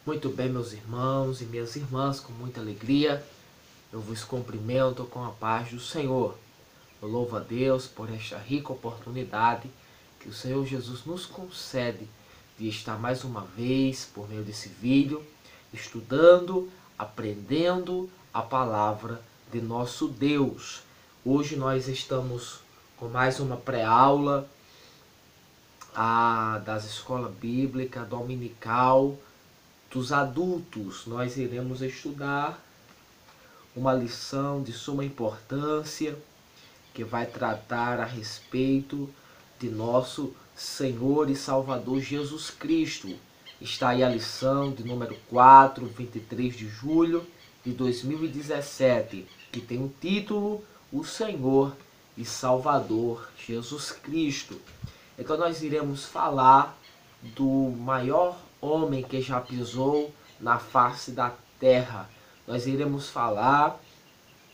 Muito bem, meus irmãos e minhas irmãs, com muita alegria, eu vos cumprimento com a paz do Senhor. Eu louvo a Deus por esta rica oportunidade que o Senhor Jesus nos concede de estar mais uma vez, por meio desse vídeo, estudando, aprendendo a palavra de nosso Deus. Hoje nós estamos com mais uma pré-aula das escolas bíblicas dominical dos adultos. Nós iremos estudar uma lição de suma importância que vai tratar a respeito de nosso Senhor e Salvador Jesus Cristo. Está aí a lição de número 4, 23 de julho de 2017, que tem o título O Senhor e Salvador Jesus Cristo. Então nós iremos falar do maior homem que já pisou na face da terra. Nós iremos falar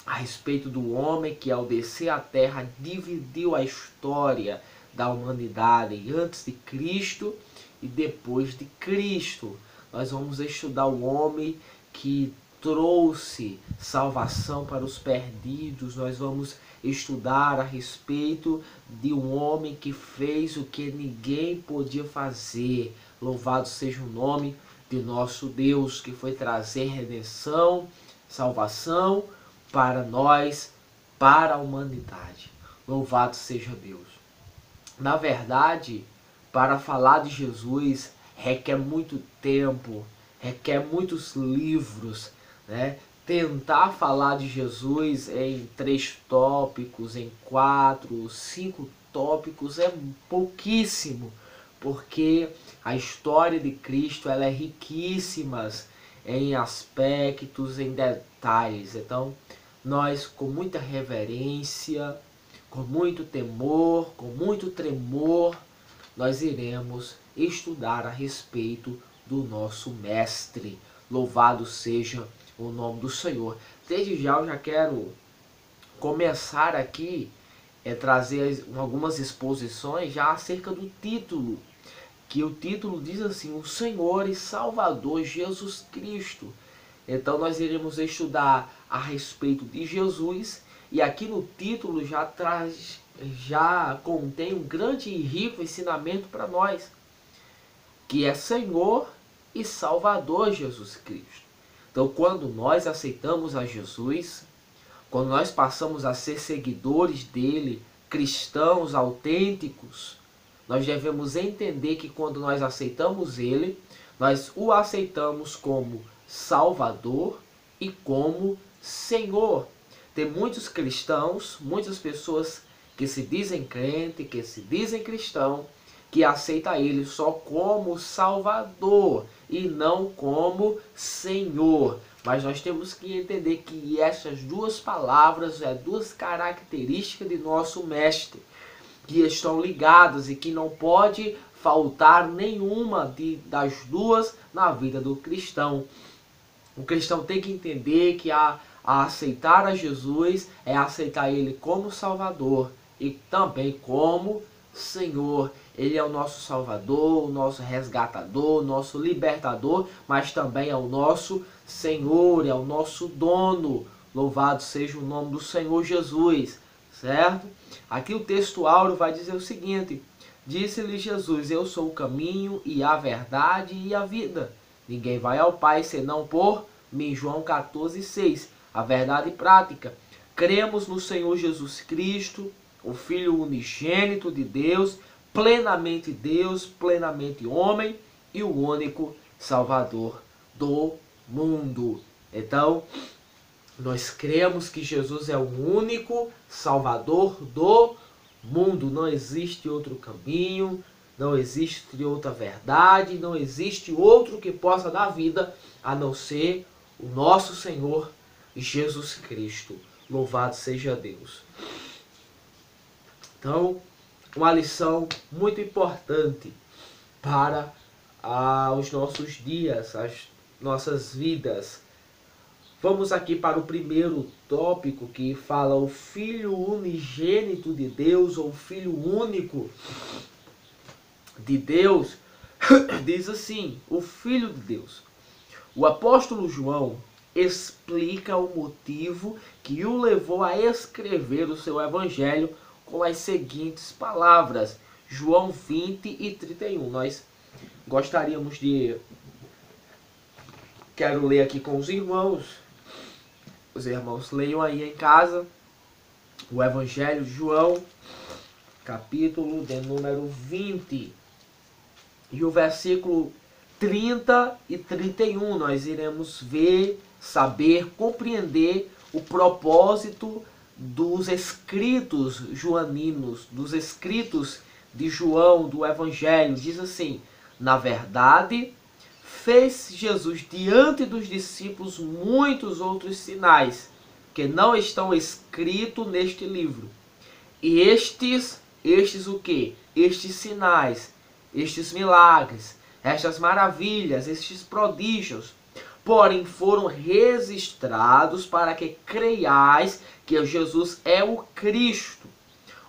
a respeito do homem que, ao descer à terra, dividiu a história da humanidade antes de Cristo e depois de Cristo. Nós vamos estudar o homem que trouxe salvação para os perdidos. Nós vamos estudar a respeito de um homem que fez o que ninguém podia fazer. Louvado seja o nome de nosso Deus, que foi trazer redenção, salvação para nós, para a humanidade. Louvado seja Deus. Na verdade, para falar de Jesus requer muito tempo, requer muitos livros, né? Tentar falar de Jesus em 3 tópicos, em 4, 5 tópicos é pouquíssimo, porque a história de Cristo ela é riquíssima em aspectos, em detalhes. Então, nós com muita reverência, com muito temor, com muito tremor, nós iremos estudar a respeito do nosso Mestre. Louvado seja o nome do Senhor. Desde já eu já quero começar aqui trazer algumas exposições já acerca do título, que o título diz assim: o Senhor e Salvador Jesus Cristo. Então nós iremos estudar a respeito de Jesus, e aqui no título já contém um grande e rico ensinamento para nós, que é Senhor e Salvador Jesus Cristo. Então, quando nós aceitamos a Jesus, quando nós passamos a ser seguidores dele, cristãos autênticos, nós devemos entender que quando nós aceitamos ele, nós o aceitamos como Salvador e como Senhor. Tem muitos cristãos, muitas pessoas que se dizem crente, que se dizem cristão, que aceita ele só como Salvador e não como Senhor. Mas nós temos que entender que essas duas palavras, duas características de nosso Mestre, que estão ligadas e que não pode faltar nenhuma das duas na vida do cristão. O cristão tem que entender que a aceitar a Jesus é aceitar ele como Salvador e também como Senhor. Ele é o nosso Salvador, o nosso resgatador, o nosso libertador, mas também é o nosso Senhor, é o nosso dono. Louvado seja o nome do Senhor Jesus, certo? Aqui o texto áureo vai dizer o seguinte: disse-lhe Jesus: eu sou o caminho e a verdade e a vida. Ninguém vai ao Pai senão por mim. João 14,6. A verdade prática. Cremos no Senhor Jesus Cristo, o Filho unigênito de Deus, plenamente homem e o único Salvador do mundo. Então, nós cremos que Jesus é o único Salvador do mundo. Não existe outro caminho, não existe outra verdade, não existe outro que possa dar vida a não ser o nosso Senhor Jesus Cristo. Louvado seja Deus. Então, uma lição muito importante para os nossos dias, as nossas vidas. Vamos aqui para o primeiro tópico, que fala o Filho unigênito de Deus, ou Filho único de Deus. Diz assim: o Filho de Deus. O apóstolo João explica o motivo que o levou a escrever o seu evangelho com as seguintes palavras. João 20 e 31. Nós gostaríamos de... Quero ler aqui com os irmãos. Os irmãos leiam aí em casa o evangelho de João, capítulo de número 20. E o versículo 30 e 31, nós iremos ver, saber, compreender o propósito dos escritos joaninos, dos escritos de João, do Evangelho. Diz assim: na verdade, fez Jesus diante dos discípulos muitos outros sinais, que não estão escritos neste livro. E estes o quê? Estes sinais, estes milagres, estas maravilhas, estes prodígios, porém foram registrados para que creiais que Jesus é o Cristo,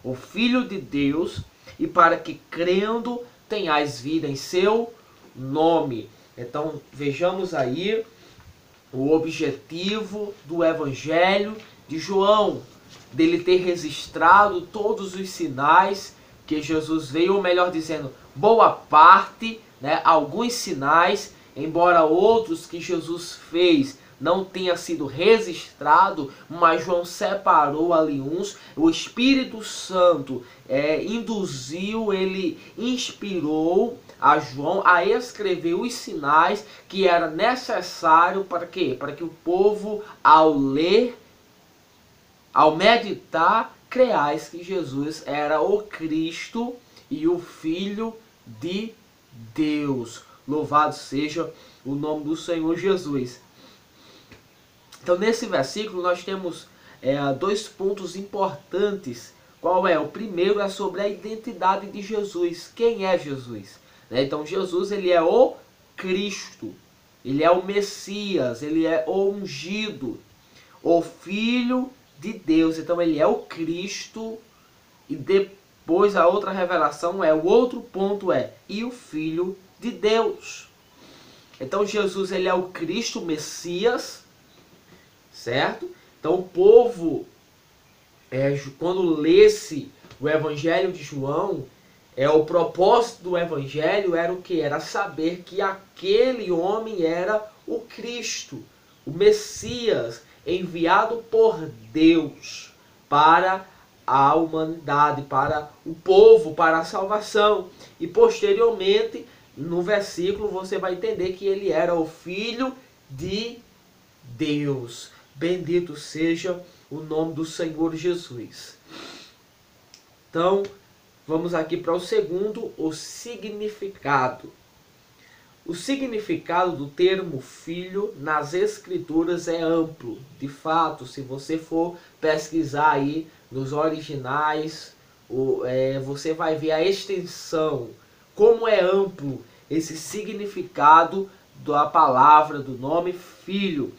o Filho de Deus, e para que crendo tenhais vida em seu nome. Então vejamos aí o objetivo do Evangelho de João, dele ter registrado todos os sinais que Jesus veio, ou melhor dizendo, boa parte, né, alguns sinais, embora outros que Jesus fez não tenha sido registrado, mas João separou ali uns. O Espírito Santo induziu, ele inspirou a João a escrever os sinais que era necessário para quê? Para que o povo, ao ler, ao meditar, creiais que Jesus era o Cristo e o Filho de Deus. Louvado seja o nome do Senhor Jesus. Então, nesse versículo, nós temos dois pontos importantes. Qual é? O primeiro é sobre a identidade de Jesus. Quem é Jesus? Então, Jesus, ele é o Cristo. Ele é o Messias. Ele é o ungido. O Filho de Deus. Então, ele é o Cristo. E depois, a outra revelação o outro ponto e o Filho de Deus. Então, Jesus, ele é o Cristo, o Messias. Certo? Então o povo, quando lesse o Evangelho de João, o propósito do Evangelho era o que? Era saber que aquele homem era o Cristo, o Messias, enviado por Deus para a humanidade, para o povo, para a salvação. E posteriormente, no versículo, você vai entender que ele era o Filho de Deus. Bendito seja o nome do Senhor Jesus. Então, vamos aqui para o segundo, o significado. O significado do termo filho nas escrituras é amplo. De fato, se você for pesquisar aí nos originais, você vai ver a extensão, como é amplo esse significado da palavra, do nome filho.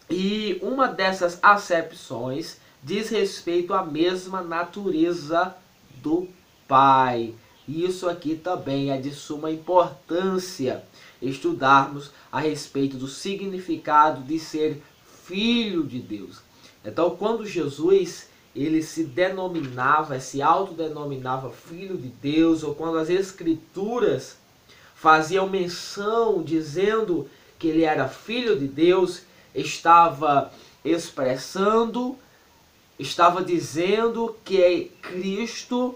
E uma dessas acepções diz respeito à mesma natureza do Pai. Isso aqui também é de suma importância estudarmos a respeito do significado de ser filho de Deus. Então, quando Jesus ele se autodenominava filho de Deus, ou quando as escrituras faziam menção dizendo que ele era filho de Deus, estava expressando, estava dizendo que Cristo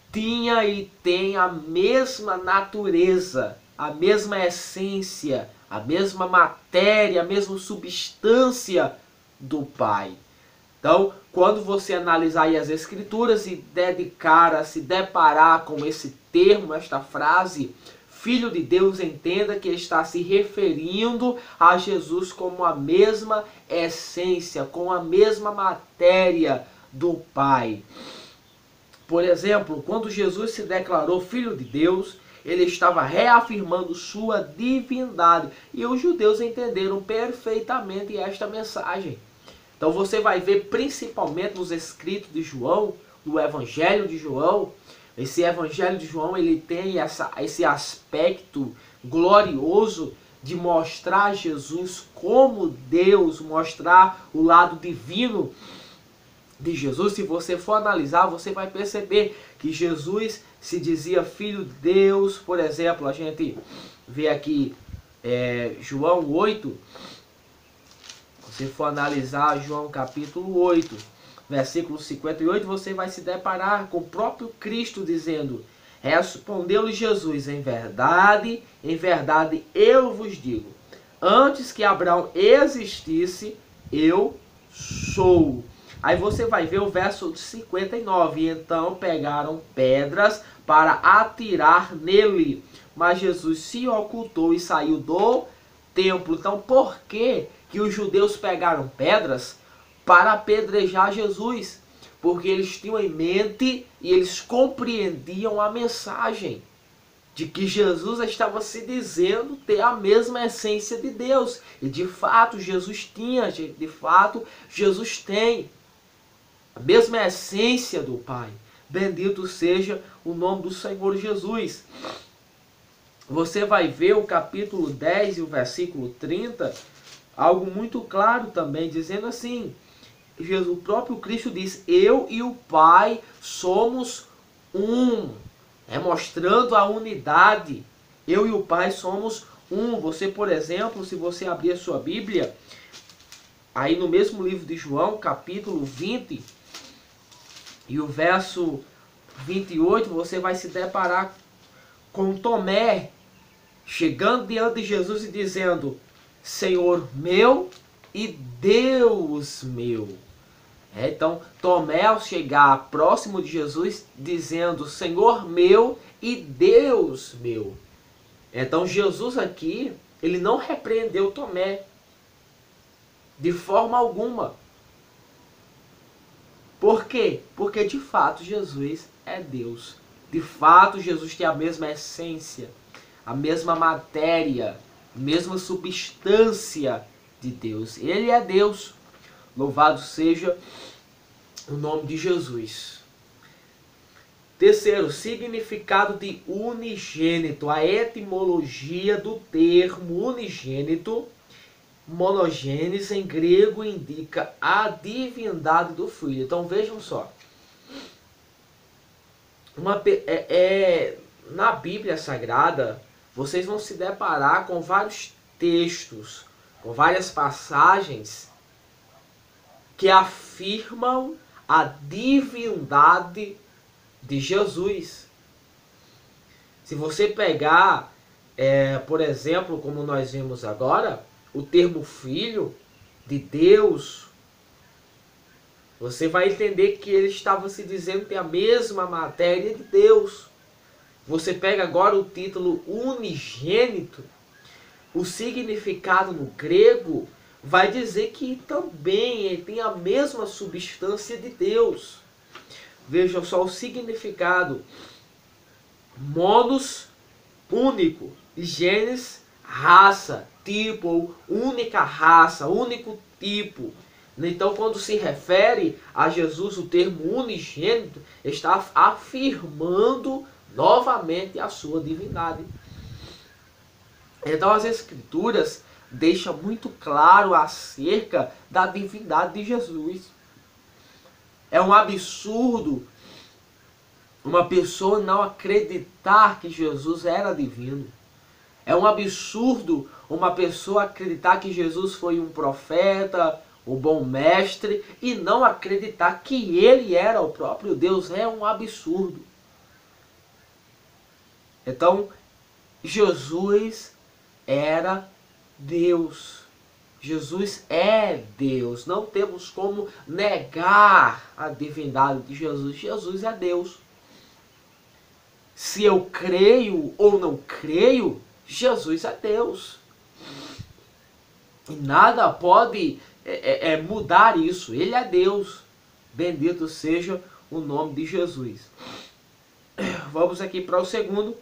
tinha e tem a mesma natureza, a mesma essência, a mesma matéria, a mesma substância do Pai. Então, quando você analisar aí as escrituras e se deparar com esse termo, esta frase, Filho de Deus, entenda que está se referindo a Jesus como a mesma essência, com a mesma matéria do Pai. Por exemplo, quando Jesus se declarou Filho de Deus, ele estava reafirmando sua divindade. E os judeus entenderam perfeitamente esta mensagem. Então você vai ver principalmente nos escritos de João, no Evangelho de João. Esse Evangelho de João ele tem esse aspecto glorioso de mostrar Jesus como Deus, mostrar o lado divino de Jesus. Se você for analisar, você vai perceber que Jesus se dizia filho de Deus. Por exemplo, a gente vê aqui João 8. Se for analisar João capítulo 8, versículo 58, você vai se deparar com o próprio Cristo dizendo: respondeu-lhe Jesus, em verdade eu vos digo, antes que Abraão existisse, eu sou. Aí você vai ver o verso 59, e então pegaram pedras para atirar nele, mas Jesus se ocultou e saiu do templo. Então por que os judeus pegaram pedras para apedrejar Jesus? Porque eles tinham em mente e eles compreendiam a mensagem de que Jesus estava se dizendo ter a mesma essência de Deus. E de fato Jesus tinha, de fato Jesus tem a mesma essência do Pai. Bendito seja o nome do Senhor Jesus. Você vai ver o capítulo 10 e o versículo 30, algo muito claro também, dizendo assim: o próprio Cristo diz: eu e o Pai somos um. Mostrando a unidade. Eu e o Pai somos um. Você, por exemplo, se você abrir a sua Bíblia, aí no mesmo livro de João, capítulo 20, e o verso 28, você vai se deparar com Tomé chegando diante de Jesus e dizendo: Senhor meu e Deus meu. Então Tomé, ao chegar próximo de Jesus, dizendo: Senhor meu e Deus meu. Então Jesus aqui, ele não repreendeu Tomé de forma alguma. Por quê? Porque de fato Jesus é Deus. De fato Jesus tem a mesma essência, a mesma matéria, a mesma substância de Deus. Ele é Deus. Louvado seja o nome de Jesus. Terceiro, significado de unigênito. A etimologia do termo unigênito, monogênes, em grego, indica a divindade do Filho. Então vejam só. Na Bíblia Sagrada, vocês vão se deparar com vários textos, com várias passagens que afirmam a divindade de Jesus. Se você pegar, por exemplo, como nós vimos agora, o termo filho de Deus, você vai entender que ele estava se dizendo ter a mesma matéria de Deus. Você pega agora o título unigênito, o significado no grego vai dizer que também ele tem a mesma substância de Deus. Vejam só o significado. Monos, único. Genes, raça, tipo, ou única raça, único tipo. Então, quando se refere a Jesus, o termo unigênito está afirmando novamente a sua divindade. Então, as Escrituras deixam muito claro acerca da divindade de Jesus. É um absurdo uma pessoa não acreditar que Jesus era divino. É um absurdo uma pessoa acreditar que Jesus foi um profeta, um bom mestre, e não acreditar que ele era o próprio Deus. É um absurdo. Então, Jesus era Deus. Jesus é Deus. Não temos como negar a divindade de Jesus. Jesus é Deus. Se eu creio ou não creio, Jesus é Deus. E nada pode mudar isso. Ele é Deus. Bendito seja o nome de Jesus. Vamos aqui para o segundo.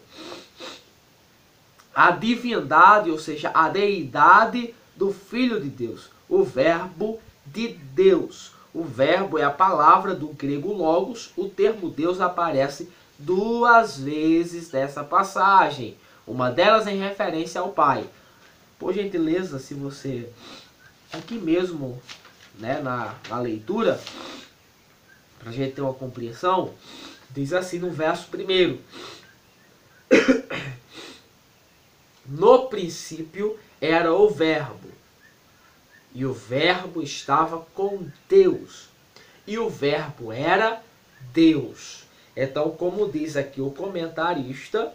A divindade, ou seja, a deidade do Filho de Deus. O verbo de Deus. O verbo é a palavra do grego logos. O termo Deus aparece 2 vezes nessa passagem. Uma delas em referência ao Pai. por gentileza, se você, aqui mesmo, né, na leitura, para a gente ter uma compreensão, diz assim no verso 1: no princípio era o Verbo, e o Verbo estava com Deus, e o Verbo era Deus. Então, como diz aqui o comentarista,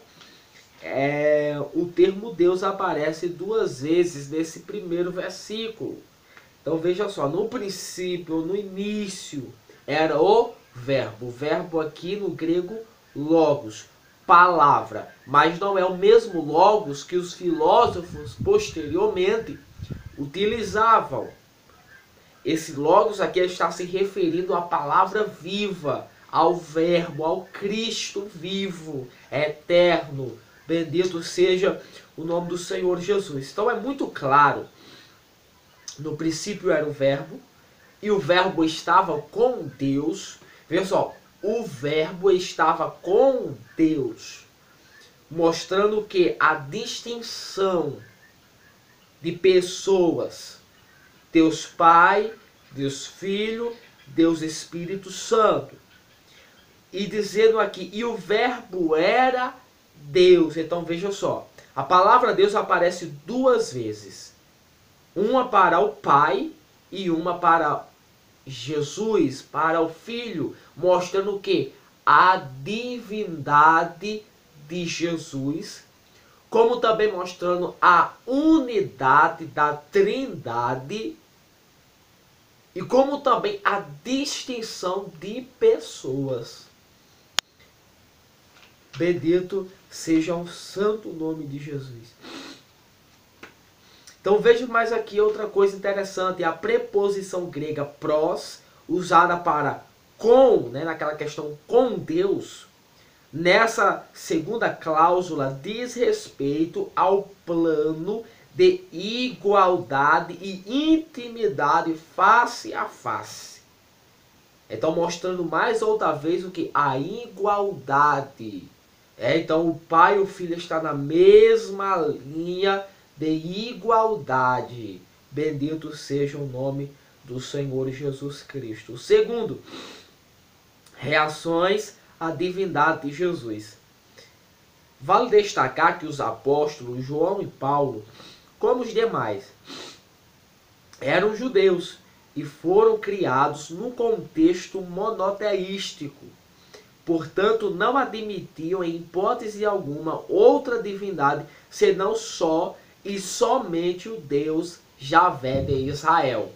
o termo Deus aparece 2 vezes nesse primeiro versículo. Então veja só, no princípio, no início, era o verbo. O verbo aqui no grego, logos, palavra. Mas não é o mesmo logos que os filósofos posteriormente utilizavam. Esse logos aqui está se referindo à palavra viva, ao verbo, ao Cristo vivo, eterno. Bendito seja o nome do Senhor Jesus. Então é muito claro. No princípio era o verbo, e o verbo estava com Deus. Veja só, o verbo estava com Deus, mostrando que a distinção de pessoas, Deus Pai, Deus Filho, Deus Espírito Santo. E dizendo aqui, e o verbo era Deus. Então veja só, a palavra Deus aparece 2 vezes. Uma para o Pai e uma para Jesus, para o Filho, mostrando que a divindade de Jesus, como também mostrando a unidade da Trindade, e como também a distinção de pessoas. Bendito seja o santo nome de Jesus. Então veja mais aqui outra coisa interessante, a preposição grega pros, usada para com, né, naquela questão com Deus, nessa segunda cláusula diz respeito ao plano de igualdade e intimidade face a face. Então mostrando mais outra vez o que? A igualdade. Então o Pai e o Filho estão na mesma linha de igualdade. Bendito seja o nome do Senhor Jesus Cristo. O segundo, reações à divindade de Jesus. Vale destacar que os apóstolos João e Paulo, como os demais, eram judeus e foram criados num contexto monoteístico. Portanto, não admitiam em hipótese alguma outra divindade senão só e somente o Deus Javé de Israel.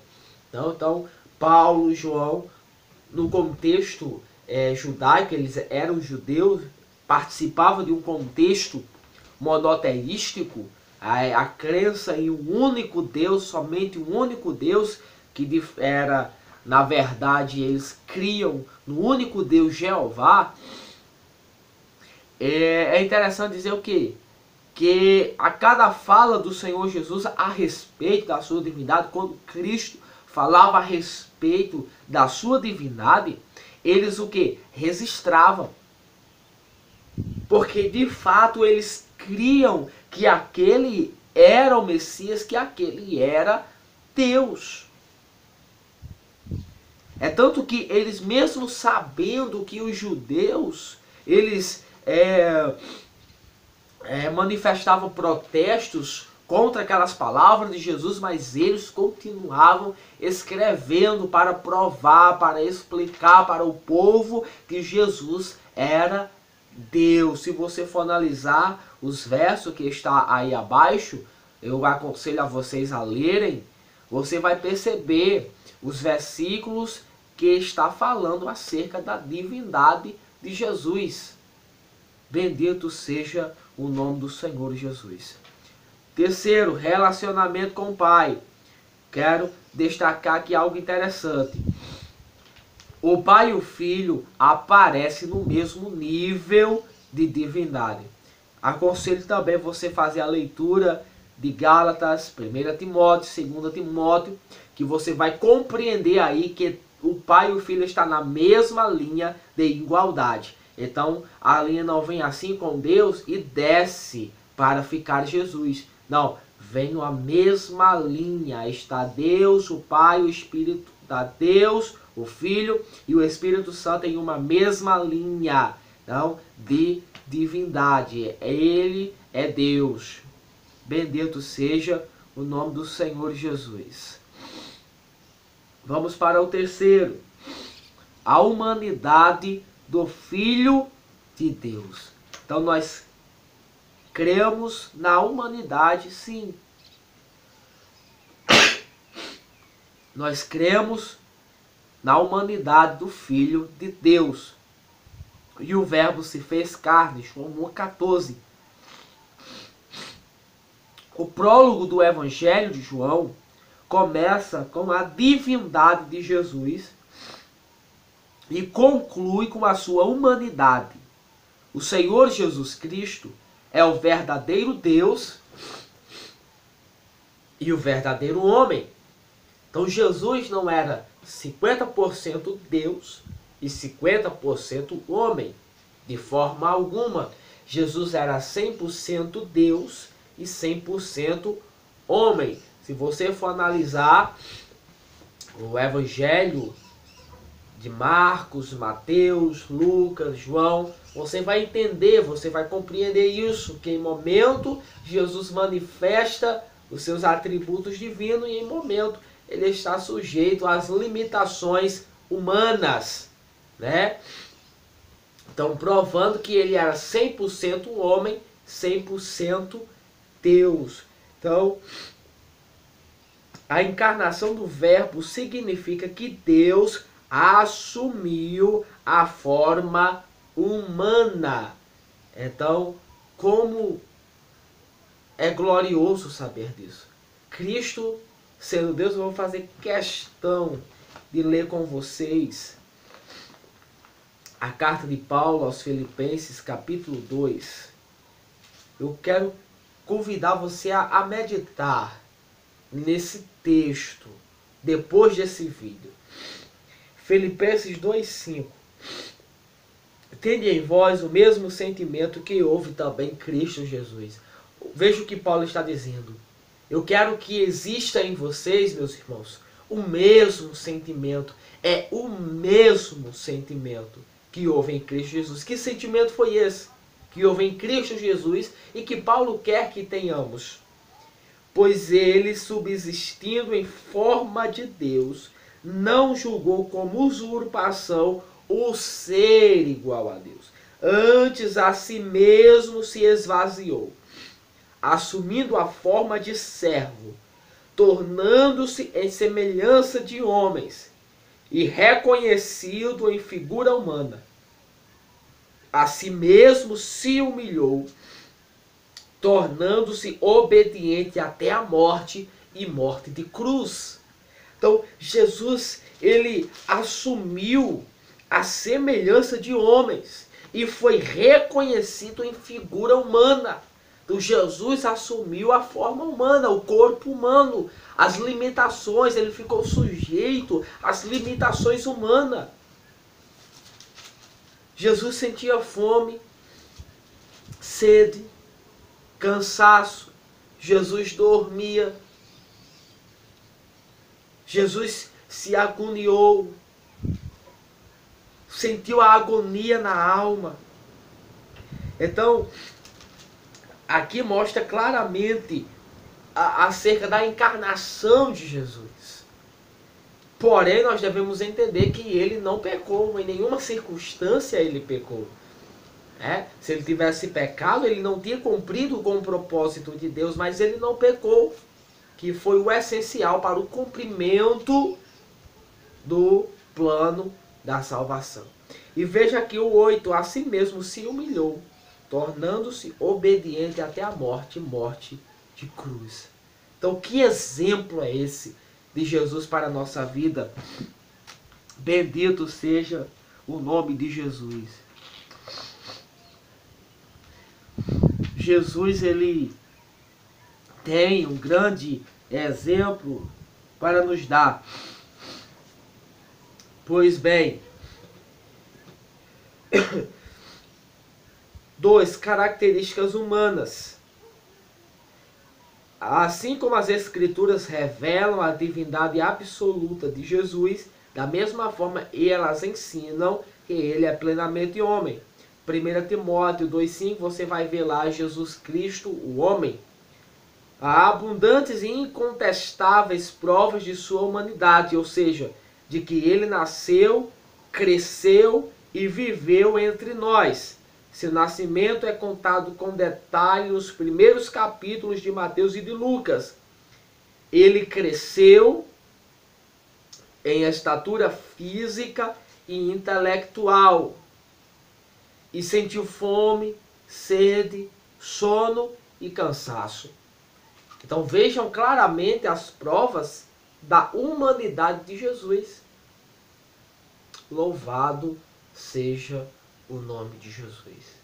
Então Paulo e João, no contexto judaico, eles eram judeus, participavam de um contexto monoteístico, a crença em um único Deus, somente um único Deus, que era, na verdade, eles criam no único Deus Jeová. É interessante dizer o quê? Que a cada fala do Senhor Jesus a respeito da sua divindade, quando Cristo falava a respeito da sua divindade, eles o quê? Registravam. Porque de fato eles criam que aquele era o Messias, que aquele era Deus. É tanto que eles, mesmo sabendo que os judeus, eles manifestavam protestos contra aquelas palavras de Jesus, mas eles continuavam escrevendo para provar, para explicar para o povo que Jesus era Deus. Se você for analisar os versos que está aí abaixo, eu aconselho a vocês a lerem, você vai perceber os versículos que está falando acerca da divindade de Jesus. Bendito seja o nome do Senhor Jesus. Terceiro, relacionamento com o Pai. Quero destacar aqui algo interessante. O Pai e o Filho aparecem no mesmo nível de divindade. Aconselho também você fazer a leitura de Gálatas, 1 Timóteo, 2 Timóteo, que você vai compreender aí que o Pai e o Filho estão na mesma linha de igualdade. Então, a linha não vem assim com Deus e desce para ficar Jesus. Não, vem numa mesma linha. Está Deus, o Pai, o Espírito, da Deus, o Filho e o Espírito Santo em uma mesma linha, então, de divindade. Ele é Deus. Bendito seja o nome do Senhor Jesus. Vamos para o terceiro. A humanidade do Filho de Deus. Então nós cremos na humanidade, sim. Nós cremos na humanidade do Filho de Deus. E o Verbo se fez carne, João 1,14. O prólogo do Evangelho de João começa com a divindade de Jesus e conclui com a sua humanidade. O Senhor Jesus Cristo é o verdadeiro Deus e o verdadeiro homem. Então Jesus não era 50% Deus e 50% homem, de forma alguma. Jesus era 100% Deus e 100% homem. Se você for analisar o Evangelho de Marcos, Mateus, Lucas, João, você vai entender, você vai compreender isso, que em momento Jesus manifesta os seus atributos divinos e em momento ele está sujeito às limitações humanas, né? Então, provando que ele era 100% homem, 100% Deus. Então, a encarnação do Verbo significa que Deus assumiu a forma humana. Então, como é glorioso saber disso. Cristo, sendo Deus, eu vou fazer questão de ler com vocês a carta de Paulo aos Filipenses, capítulo 2. Eu quero convidar você a meditar nesse texto, depois desse vídeo. Filipenses 2,5. Tende em vós o mesmo sentimento que houve também em Cristo Jesus. Veja o que Paulo está dizendo. Eu quero que exista em vocês, meus irmãos, o mesmo sentimento. É o mesmo sentimento que houve em Cristo Jesus. Que sentimento foi esse que houve em Cristo Jesus e que Paulo quer que tenhamos? Pois ele, subsistindo em forma de Deus, não julgou como usurpação o ser igual a Deus. Antes a si mesmo se esvaziou, assumindo a forma de servo, tornando-se em semelhança de homens, e reconhecido em figura humana. A si mesmo se humilhou, tornando-se obediente até a morte e morte de cruz. Então, Jesus, ele assumiu a semelhança de homens e foi reconhecido em figura humana. Então, Jesus assumiu a forma humana, o corpo humano, as limitações, ele ficou sujeito às limitações humanas. Jesus sentia fome, sede, cansaço. Jesus dormia. Jesus se agoniou, sentiu a agonia na alma. Então, aqui mostra claramente acerca da encarnação de Jesus. Porém, nós devemos entender que ele não pecou, em nenhuma circunstância ele pecou. Se ele tivesse pecado, ele não tinha cumprido com o propósito de Deus, mas ele não pecou, que foi o essencial para o cumprimento do plano da salvação. E veja aqui o 8, a si mesmo se humilhou, tornando-se obediente até a morte, morte de cruz. Então, que exemplo é esse de Jesus para a nossa vida? Bendito seja o nome de Jesus. Jesus, ele tem um grande exemplo para nos dar. Pois bem, 2 características humanas. Assim como as Escrituras revelam a divindade absoluta de Jesus, da mesma forma elas ensinam que ele é plenamente homem. 1 Timóteo 2,5, você vai ver lá Jesus Cristo, o homem. Há abundantes e incontestáveis provas de sua humanidade, ou seja, de que ele nasceu, cresceu e viveu entre nós. Seu nascimento é contado com detalhe nos primeiros capítulos de Mateus e de Lucas. Ele cresceu em estatura física e intelectual e sentiu fome, sede, sono e cansaço. Então vejam claramente as provas da humanidade de Jesus. Louvado seja o nome de Jesus.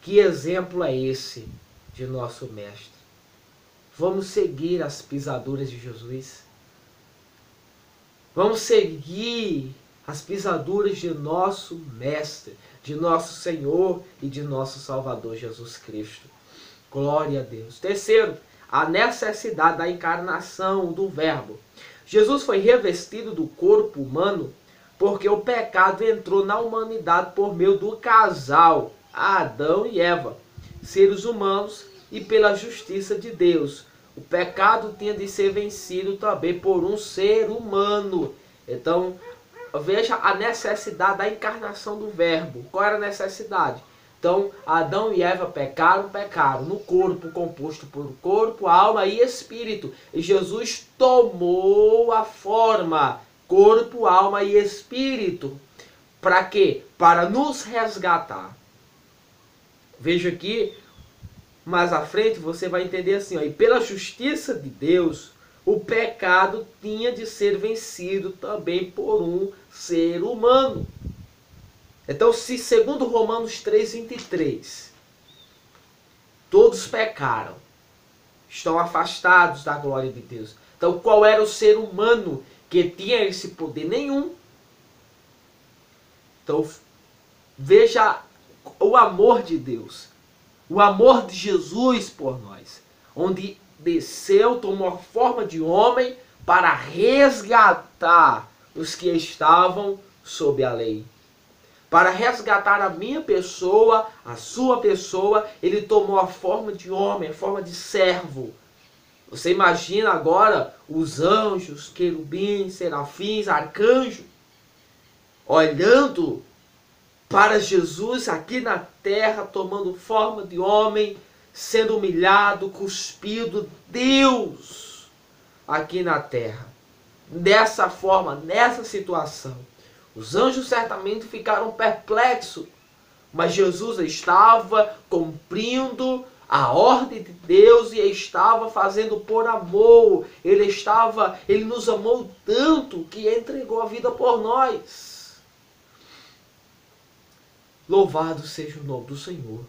Que exemplo é esse de nosso Mestre? Vamos seguir as pisaduras de Jesus? Vamos seguir as pisaduras de nosso Mestre, de nosso Senhor e de nosso Salvador Jesus Cristo. Glória a Deus. Terceiro, a necessidade da encarnação do Verbo. Jesus foi revestido do corpo humano porque o pecado entrou na humanidade por meio do casal, Adão e Eva, seres humanos, e pela justiça de Deus. O pecado tinha de ser vencido também por um ser humano. Então, veja a necessidade da encarnação do Verbo. Qual era a necessidade? Então, Adão e Eva pecaram no corpo, composto por corpo, alma e espírito. E Jesus tomou a forma, corpo, alma e espírito. Para quê? Para nos resgatar. Veja aqui, mais à frente você vai entender assim, ó, e pela justiça de Deus, o pecado tinha de ser vencido também por um ser humano. Então, se segundo Romanos 3,23, todos pecaram, estão afastados da glória de Deus. Então, qual era o ser humano que tinha esse poder? Nenhum. Então, veja o amor de Deus, o amor de Jesus por nós, onde desceu, tomou a forma de homem para resgatar os que estavam sob a lei. Para resgatar a minha pessoa, a sua pessoa, ele tomou a forma de homem, a forma de servo. Você imagina agora os anjos, querubins, serafins, arcanjos, olhando para Jesus aqui na terra, tomando forma de homem, sendo humilhado, cuspido, Deus aqui na terra. Dessa forma, nessa situação, os anjos certamente ficaram perplexos, mas Jesus estava cumprindo a ordem de Deus e estava fazendo por amor. Ele nos amou tanto que entregou a vida por nós. Louvado seja o nome do Senhor.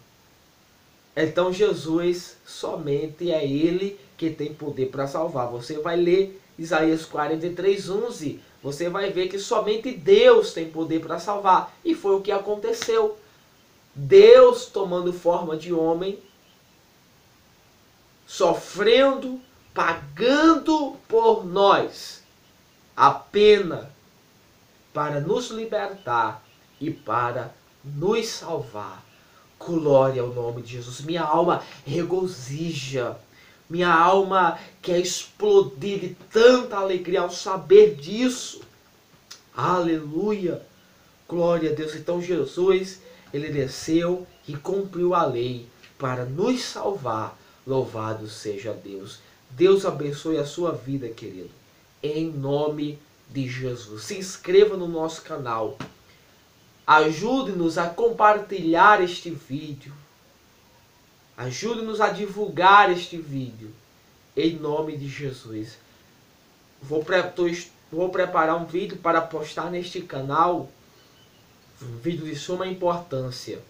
Então Jesus, somente é Ele que tem poder para salvar. Você vai ler Isaías 43:11. Você vai ver que somente Deus tem poder para salvar. E foi o que aconteceu. Deus tomando forma de homem, sofrendo, pagando por nós a pena para nos libertar e para nos salvar. Glória ao nome de Jesus. Minha alma regozija. Minha alma quer explodir de tanta alegria ao saber disso. Aleluia. Glória a Deus. Então Jesus, ele desceu e cumpriu a lei para nos salvar. Louvado seja Deus. Deus abençoe a sua vida, querido. Em nome de Jesus. Se inscreva no nosso canal. Ajude-nos a compartilhar este vídeo. Ajude-nos a divulgar este vídeo. Em nome de Jesus. Vou preparar um vídeo para postar neste canal. Um vídeo de suma importância.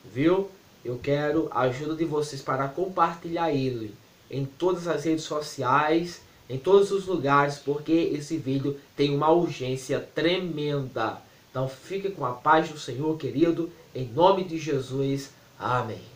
Viu? Eu quero a ajuda de vocês para compartilhar ele em todas as redes sociais, em todos os lugares, porque esse vídeo tem uma urgência tremenda. Então fique com a paz do Senhor, querido. Em nome de Jesus. Amém.